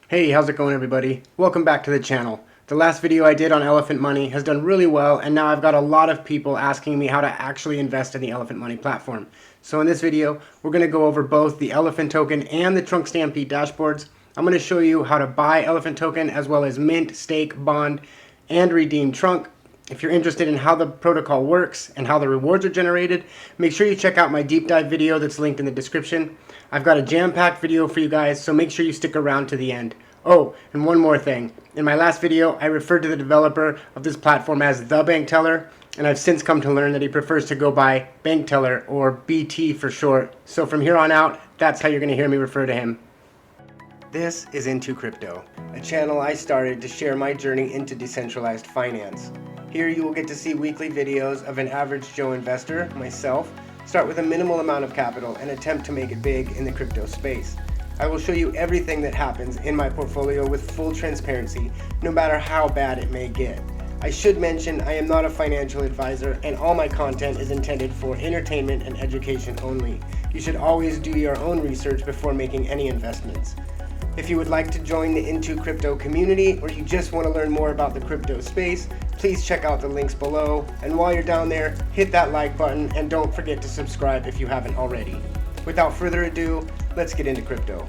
Hey, how's it going everybody? Welcome back to the channel. The last video I did on Elephant Money has done really well, and now I've got a lot of people asking me how to actually invest in the Elephant Money platform. So in this video, we're going to go over both the Elephant token and the Trunk Stampede dashboards. I'm going to show you how to buy Elephant token as well as mint, stake, bond, and redeem Trunk. If you're interested in how the protocol works and how the rewards are generated, make sure you check out my deep dive video that's linked in the description. I've got a jam-packed video for you guys, so make sure you stick around to the end. Oh, and one more thing. In my last video, I referred to the developer of this platform as the bank teller, and I've since come to learn that he prefers to go by bank teller, or BT for short. So from here on out, that's how you're going to hear me refer to him. This is Into Crypto, a channel I started to share my journey into decentralized finance. Here you will get to see weekly videos of an average Joe investor, myself, start with a minimal amount of capital and attempt to make it big in the crypto space. I will show you everything that happens in my portfolio with full transparency, no matter how bad it may get. I should mention I am not a financial advisor, and all my content is intended for entertainment and education only. You should always do your own research before making any investments. If you would like to join the Into Crypto community, or you just want to learn more about the crypto space, please check out the links below. And while you're down there, hit that like button and don't forget to subscribe if you haven't already. Without further ado, let's get into crypto.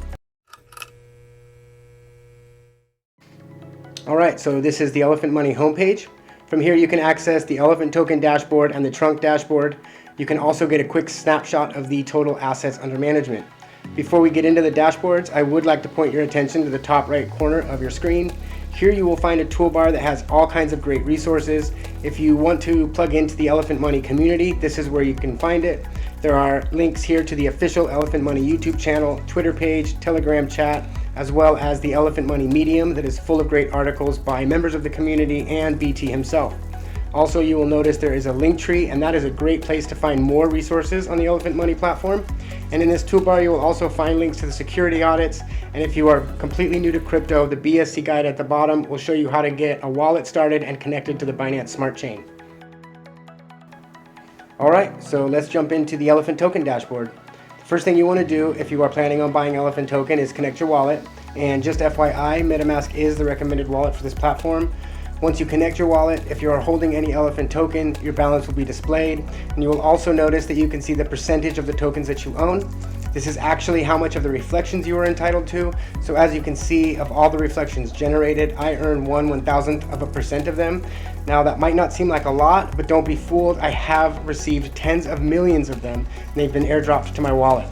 Alright, so this is the Elephant Money homepage. From here you can access the Elephant token dashboard and the Trunk dashboard. You can also get a quick snapshot of the total assets under management. Before we get into the dashboards, I would like to point your attention to the top right corner of your screen. Here you will find a toolbar that has all kinds of great resources. If you want to plug into the Elephant Money community, this is where you can find it. There are links here to the official Elephant Money YouTube channel, Twitter page, Telegram chat, as well as the Elephant Money Medium that is full of great articles by members of the community and BT himself. Also, you will notice there is a link tree, and that is a great place to find more resources on the Elephant Money platform. And in this toolbar, you will also find links to the security audits. And if you are completely new to crypto, the BSC guide at the bottom will show you how to get a wallet started and connected to the Binance Smart Chain. Alright, so let's jump into the Elephant token dashboard. The first thing you want to do if you are planning on buying Elephant token is connect your wallet. And just FYI, Metamask is the recommended wallet for this platform. Once you connect your wallet, if you are holding any Elephant token, your balance will be displayed, and you will also notice that you can see the percentage of the tokens that you own. This is actually how much of the reflections you are entitled to. So as you can see, of all the reflections generated, I earn 1/1000% of them. Now that might not seem like a lot, but don't be fooled. I have received tens of millions of them, and they've been airdropped to my wallet.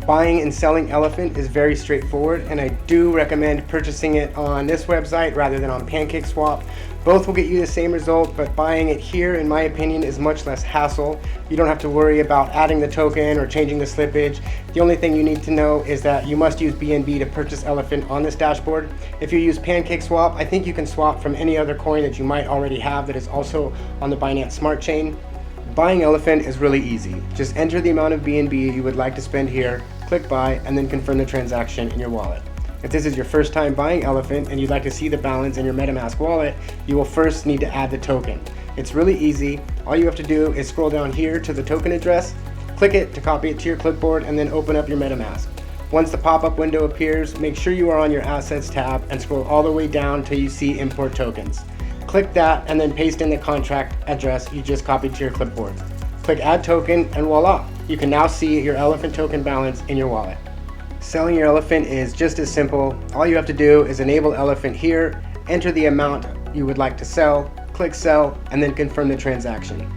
Buying and selling Elephant is very straightforward, and I do recommend purchasing it on this website rather than on PancakeSwap. Both will get you the same result, but buying it here, in my opinion, is much less hassle. You don't have to worry about adding the token or changing the slippage. The only thing you need to know is that you must use BNB to purchase Elephant on this dashboard. If you use PancakeSwap, I think you can swap from any other coin that you might already have that is also on the Binance Smart Chain. Buying Elephant is really easy. Just enter the amount of BNB you would like to spend here, click buy, and then confirm the transaction in your wallet. If this is your first time buying Elephant and you'd like to see the balance in your Metamask wallet, you will first need to add the token. It's really easy. All you have to do is scroll down here to the token address, click it to copy it to your clipboard, and then open up your Metamask. Once the pop-up window appears, make sure you are on your Assets tab and scroll all the way down till you see Import Tokens. Click that and then paste in the contract address you just copied to your clipboard. Click Add Token, and voila! You can now see your Elephant token balance in your wallet. Selling your Elephant is just as simple. All you have to do is enable Elephant here, enter the amount you would like to sell, click Sell, and then confirm the transaction.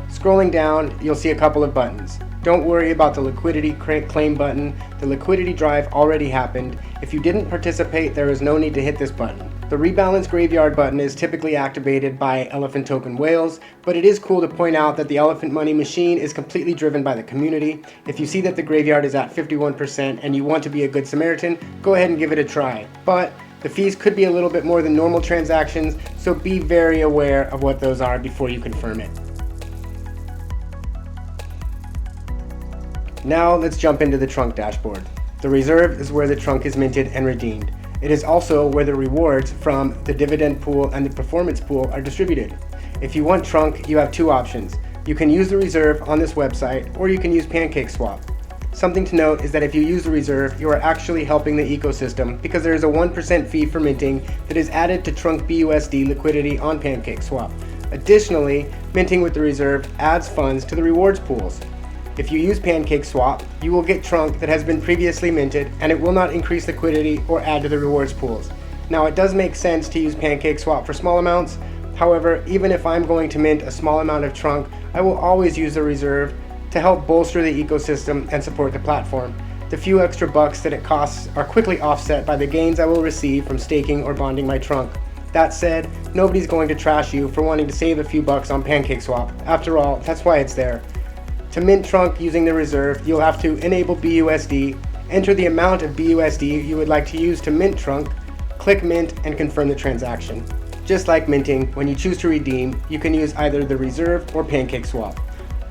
Scrolling down, you'll see a couple of buttons. Don't worry about the liquidity claim button. The liquidity drive already happened. If you didn't participate, there is no need to hit this button. The rebalance graveyard button is typically activated by Elephant token whales, but it is cool to point out that the Elephant Money machine is completely driven by the community. If you see that the graveyard is at 51% and you want to be a good Samaritan, go ahead and give it a try. But the fees could be a little bit more than normal transactions, so be very aware of what those are before you confirm it. Now let's jump into the Trunk dashboard. The reserve is where the Trunk is minted and redeemed. It is also where the rewards from the dividend pool and the performance pool are distributed. If you want Trunk, you have two options. You can use the reserve on this website, or you can use PancakeSwap. Something to note is that if you use the reserve, you are actually helping the ecosystem because there is a 1% fee for minting that is added to Trunk BUSD liquidity on PancakeSwap. Additionally, minting with the reserve adds funds to the rewards pools. If you use PancakeSwap, you will get Trunk that has been previously minted, and it will not increase liquidity or add to the rewards pools. Now, it does make sense to use PancakeSwap for small amounts. However, even if I'm going to mint a small amount of Trunk, I will always use the reserve to help bolster the ecosystem and support the platform. The few extra bucks that it costs are quickly offset by the gains I will receive from staking or bonding my Trunk. That said, nobody's going to trash you for wanting to save a few bucks on PancakeSwap. After all, that's why it's there. To mint Trunk using the reserve, you'll have to enable BUSD, enter the amount of BUSD you would like to use to mint Trunk, click mint, and confirm the transaction. Just like minting, when you choose to redeem, you can use either the reserve or PancakeSwap.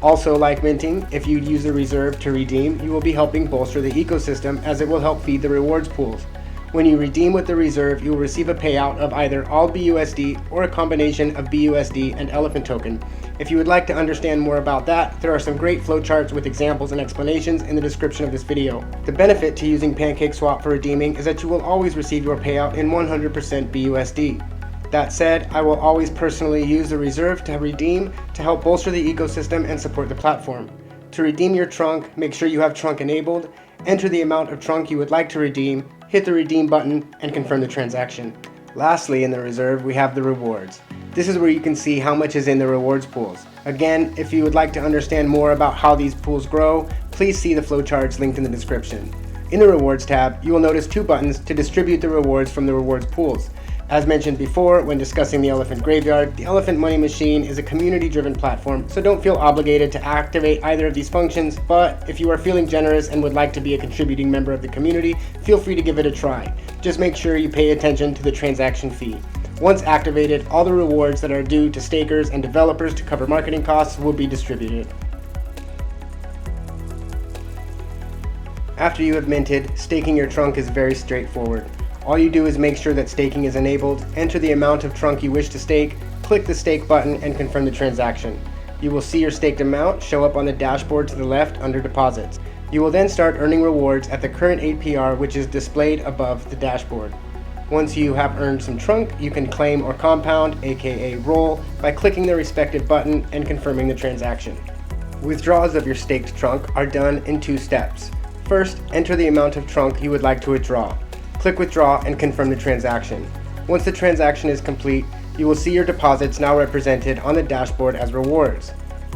Also, like minting, if you use the reserve to redeem, you will be helping bolster the ecosystem as it will help feed the rewards pools. When you redeem with the reserve, you will receive a payout of either all BUSD or a combination of BUSD and Elephant token. If you would like to understand more about that, there are some great flowcharts with examples and explanations in the description of this video. The benefit to using PancakeSwap for redeeming is that you will always receive your payout in 100% BUSD. That said, I will always personally use the reserve to redeem to help bolster the ecosystem and support the platform. To redeem your Trunk, make sure you have Trunk enabled, enter the amount of Trunk you would like to redeem, hit the redeem button, and confirm the transaction. Lastly, in the reserve, we have the rewards. This is where you can see how much is in the rewards pools. Again, if you would like to understand more about how these pools grow, please see the flowcharts linked in the description. In the rewards tab, you will notice two buttons to distribute the rewards from the rewards pools. As mentioned before when discussing the Elephant Graveyard, the Elephant Money Machine is a community-driven platform, so don't feel obligated to activate either of these functions, but if you are feeling generous and would like to be a contributing member of the community, feel free to give it a try. Just make sure you pay attention to the transaction fee. Once activated, all the rewards that are due to stakers and developers to cover marketing costs will be distributed. After you have minted, staking your Trunk is very straightforward. All you do is make sure that staking is enabled, enter the amount of Trunk you wish to stake, click the stake button, and confirm the transaction. You will see your staked amount show up on the dashboard to the left under deposits. You will then start earning rewards at the current APR, which is displayed above the dashboard. Once you have earned some Trunk, you can claim or compound, aka roll, by clicking the respective button and confirming the transaction. Withdrawals of your staked Trunk are done in two steps. First, enter the amount of Trunk you would like to withdraw. Click withdraw and confirm the transaction. Once the transaction is complete, you will see your deposits now represented on the dashboard as rewards.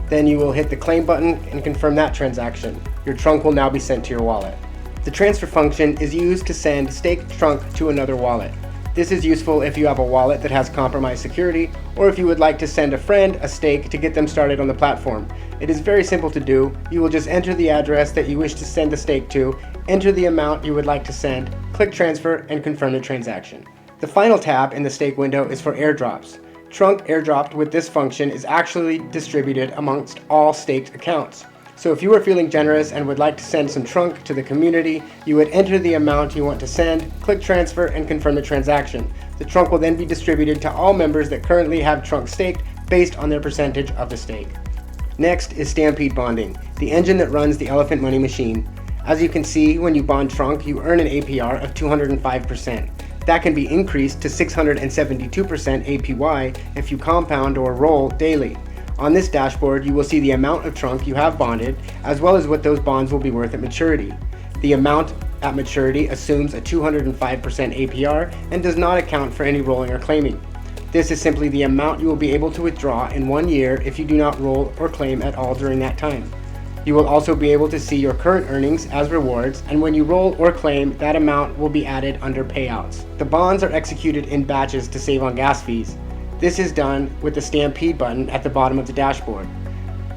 Then you will hit the claim button and confirm that transaction. Your Trunk will now be sent to your wallet. The transfer function is used to send staked Trunk to another wallet. This is useful if you have a wallet that has compromised security, or if you would like to send a friend a stake to get them started on the platform. It is very simple to do. You will just enter the address that you wish to send the stake to, enter the amount you would like to send, click transfer, and confirm the transaction. The final tab in the stake window is for airdrops. Trunk airdropped with this function is actually distributed amongst all staked accounts. So if you are feeling generous and would like to send some Trunk to the community, you would enter the amount you want to send, click transfer, and confirm the transaction. The Trunk will then be distributed to all members that currently have Trunk staked based on their percentage of the stake. Next is Stampede bonding, the engine that runs the Elephant Money Machine. As you can see, when you bond Trunk, you earn an APR of 205%. That can be increased to 672% APY if you compound or roll daily. On this dashboard, you will see the amount of Trunk you have bonded, as well as what those bonds will be worth at maturity. The amount at maturity assumes a 205% APR and does not account for any rolling or claiming. This is simply the amount you will be able to withdraw in 1 year if you do not roll or claim at all during that time. You will also be able to see your current earnings as rewards, and when you roll or claim, that amount will be added under payouts. The bonds are executed in batches to save on gas fees. This is done with the Stampede button at the bottom of the dashboard.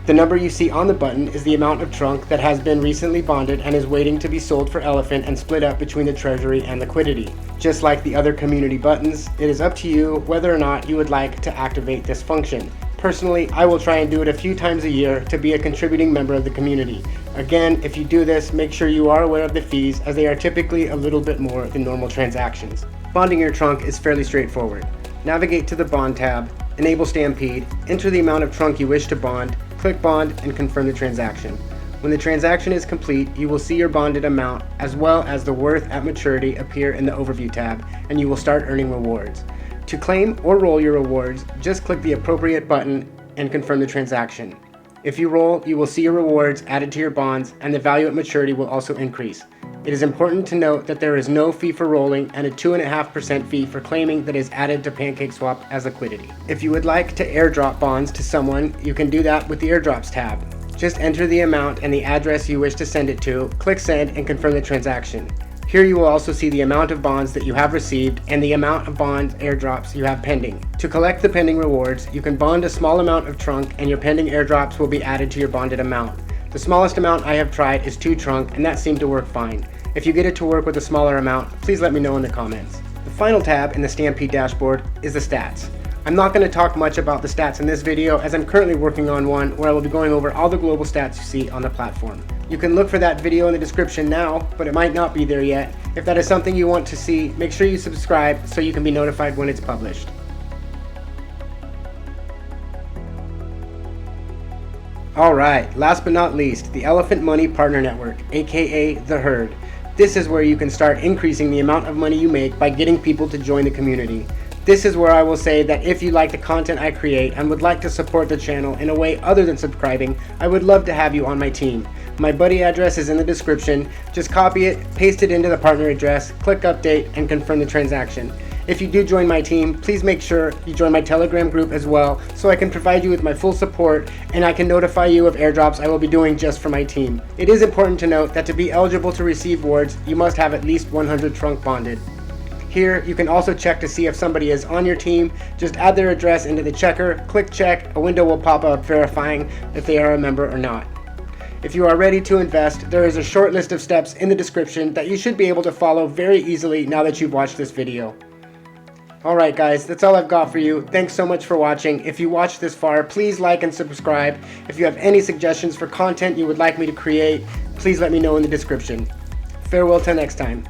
The number you see on the button is the amount of Trunk that has been recently bonded and is waiting to be sold for Elephant and split up between the treasury and liquidity. Just like the other community buttons, it is up to you whether or not you would like to activate this function. Personally, I will try and do it a few times a year to be a contributing member of the community. Again, if you do this, make sure you are aware of the fees, as they are typically a little bit more than normal transactions. Bonding your Trunk is fairly straightforward. Navigate to the Bond tab, enable Stampede, enter the amount of Trunk you wish to bond, click Bond, and confirm the transaction. When the transaction is complete, you will see your bonded amount as well as the worth at maturity appear in the Overview tab, and you will start earning rewards. To claim or roll your rewards, just click the appropriate button and confirm the transaction. If you roll, you will see your rewards added to your bonds, and the value at maturity will also increase. It is important to note that there is no fee for rolling and a 2.5% fee for claiming that is added to PancakeSwap as liquidity. If you would like to airdrop bonds to someone, you can do that with the Airdrops tab. Just enter the amount and the address you wish to send it to, click send, and confirm the transaction. Here you will also see the amount of bonds that you have received and the amount of bond airdrops you have pending. To collect the pending rewards, you can bond a small amount of trunk and your pending airdrops will be added to your bonded amount. The smallest amount I have tried is 2 trunk, and that seemed to work fine. If you get it to work with a smaller amount, please let me know in the comments. The final tab in the Stampede dashboard is the stats. I'm not going to talk much about the stats in this video, as I'm currently working on one where I will be going over all the global stats you see on the platform. You can look for that video in the description now, but it might not be there yet. If that is something you want to see, make sure you subscribe so you can be notified when it's published. Alright, last but not least, the Elephant Money Partner Network, aka The Herd. This is where you can start increasing the amount of money you make by getting people to join the community. This is where I will say that if you like the content I create and would like to support the channel in a way other than subscribing, I would love to have you on my team. My buddy address is in the description. Just copy it, paste it into the partner address, click update, and confirm the transaction. If you do join my team, please make sure you join my Telegram group as well, so I can provide you with my full support and I can notify you of airdrops I will be doing just for my team. It is important to note that to be eligible to receive rewards, you must have at least 100 trunk bonded. Here, you can also check to see if somebody is on your team. Just add their address into the checker, click check, a window will pop up verifying if they are a member or not. If you are ready to invest, there is a short list of steps in the description that you should be able to follow very easily now that you've watched this video. Alright guys, that's all I've got for you. Thanks so much for watching. If you watched this far, please like and subscribe. If you have any suggestions for content you would like me to create, please let me know in the description. Farewell till next time.